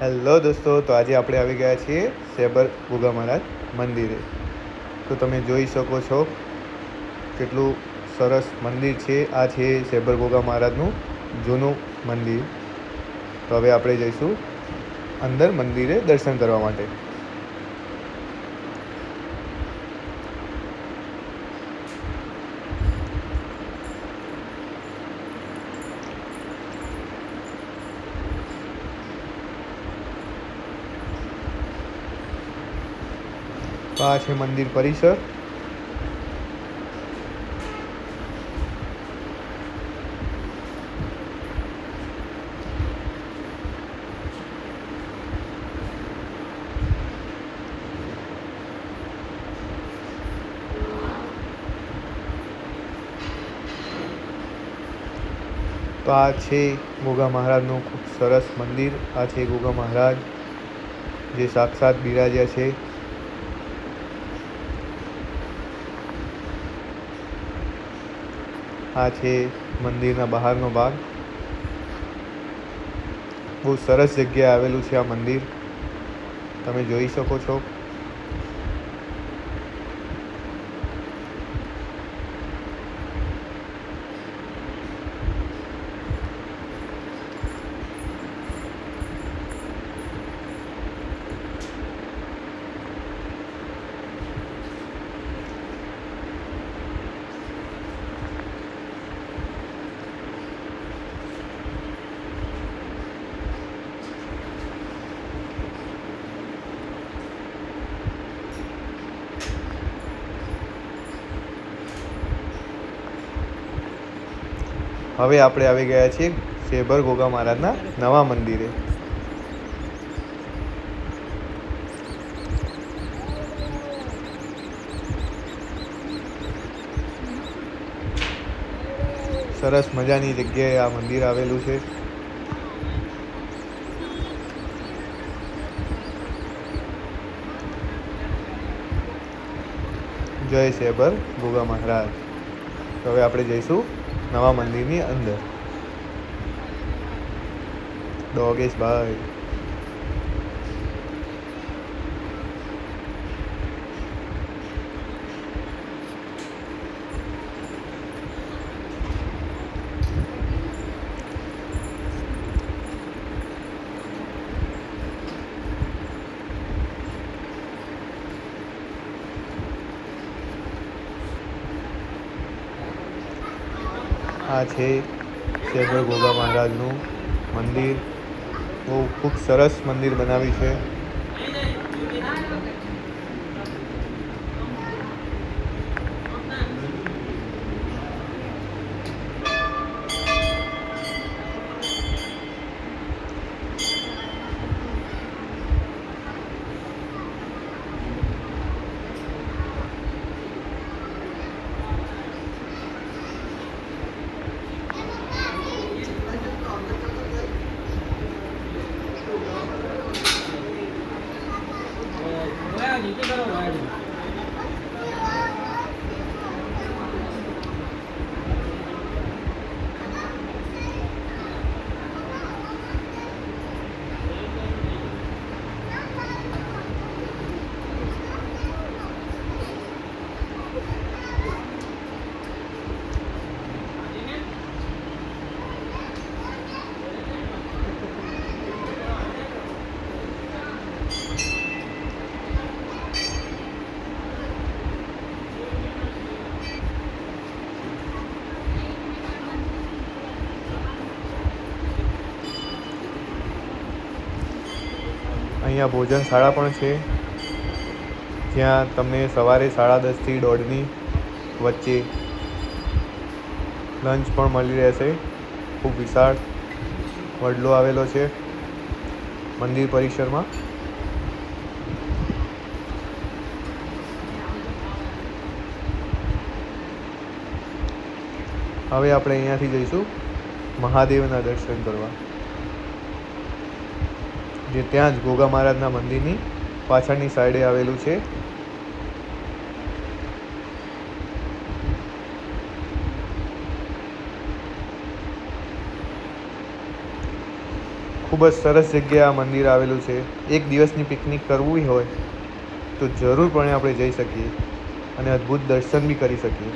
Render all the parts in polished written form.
Hello દોસ્તો, તો આજે આપણે આવી ગયા છીએ શેબર ગોગા મહારાજ મંદિરે. તો તમે જોઈ શકો છો કેટલું સરસ મંદિર છે. આ છે શેબર ગોગા મહારાજનું જૂનું મંદિર. તો હવે આપણે જઈશું અંદર મંદિરે દર્શન કરવા માટે. તો આ છે મંદિર પરિસર. તો આ છે ગોગા મહારાજનું ખૂબ સરસ મંદિર. આ છે ગોગા મહારાજ જે સાક્ષાત બિરાજ્યા છે. આ છે મંદિરના બહારનો ભાગ. બહુ સરસ જગ્યાએ આવેલું છે આ મંદિર, તમે જોઈ શકો છો. હવે આપણે આવી ગયા છીએ શેબર ગોગા મહારાજના નવા મંદિરે. સરસ મજાની જગ્યાએ આ મંદિર આવેલું છે. જય શેબર ગોગા મહારાજ. તો હવે આપણે જઈશું નવા મંદિરની અંદર. ડોગેશભાઈ, આ છે શેબર ગોગા મહારાજનું મંદિર. બહુ ખૂબ સરસ મંદિર બનાવ્યું છે. અહીંયા ભોજનશાળા પણ છે, જ્યાં તમને સવારે 10:30 થી 1:30 વચ્ચે લંચ પણ મળી રહેશે. ખૂબ વિશાળ વડલો આવેલો છે મંદિર પરિસરમાં. હવે આપણે અહીંયાથી જઈશું મહાદેવના દર્શન કરવા, જે ત્યાં જ ગોગા મહારાજના મંદિરની પાછળની સાઈડે આવેલું છે. ખૂબ જ સરસ જગ્યાએ આ મંદિર આવેલું છે. એક દિવસની પિકનિક કરવી હોય તો જરૂરપણે આપણે જઈ શકીએ અને અદ્ભુત દર્શન બી કરી શકીએ.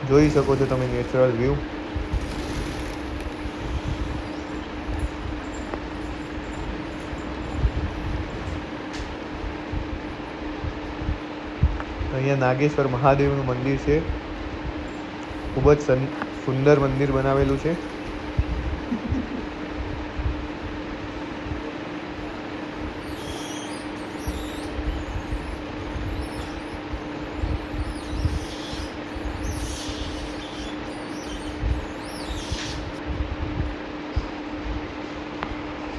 જોઈ શકો છો તમે નેચરલ વ્યૂ. અહીંયા નાગેશ્વર મહાદેવનું મંદિર છે. ખૂબ જ સુંદર મંદિર બનાવેલું છે.